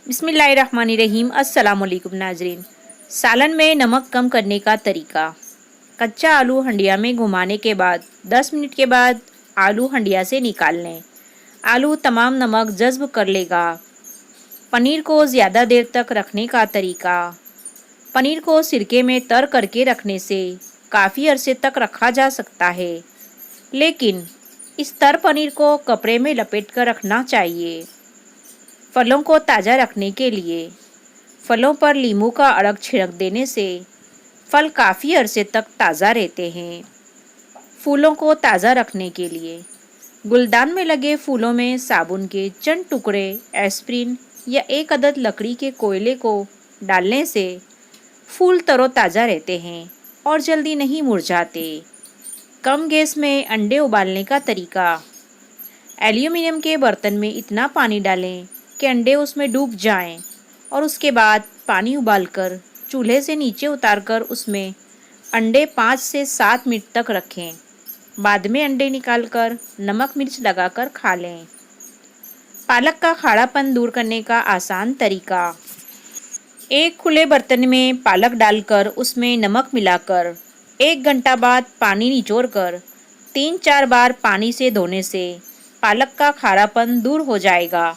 बिस्मिल्लाहिर्रहमानिर्रहीम। अस्सलामुअलैकुम नाजरीन। सालन में नमक कम करने का तरीका। कच्चा आलू हंडिया में घुमाने के बाद 10 मिनट के बाद आलू हंडिया से निकाल लें। आलू तमाम नमक जज्ब कर लेगा। पनीर को ज़्यादा देर तक रखने का तरीका। पनीर को सिरके में तर करके रखने से काफ़ी अरसे तक रखा जा सकता है, लेकिन इस तर पनीर को कपड़े में लपेट कर रखना चाहिए। फलों को ताज़ा रखने के लिए फलों पर नींबू का अरक छिड़क देने से फल काफ़ी अरसे तक ताज़ा रहते हैं। फूलों को ताज़ा रखने के लिए गुलदान में लगे फूलों में साबुन के चंद टुकड़े एस्प्रिन या एक अदद लकड़ी के कोयले को डालने से फूल तरोताज़ा रहते हैं और जल्दी नहीं मुरझाते। कम गैस में अंडे उबालने का तरीका। एल्यूमिनियम के बर्तन में इतना पानी डालें कि अंडे उसमें डूब जाएं और उसके बाद पानी उबालकर चूल्हे से नीचे उतारकर उसमें अंडे 5 से 7 मिनट तक रखें। बाद में अंडे निकालकर नमक मिर्च लगाकर खा लें। पालक का खाड़ापन दूर करने का आसान तरीका। एक खुले बर्तन में पालक डालकर उसमें नमक मिलाकर 1 घंटा बाद पानी निचोड़कर 3-4 बार पानी से धोने से पालक का खारापन दूर हो जाएगा।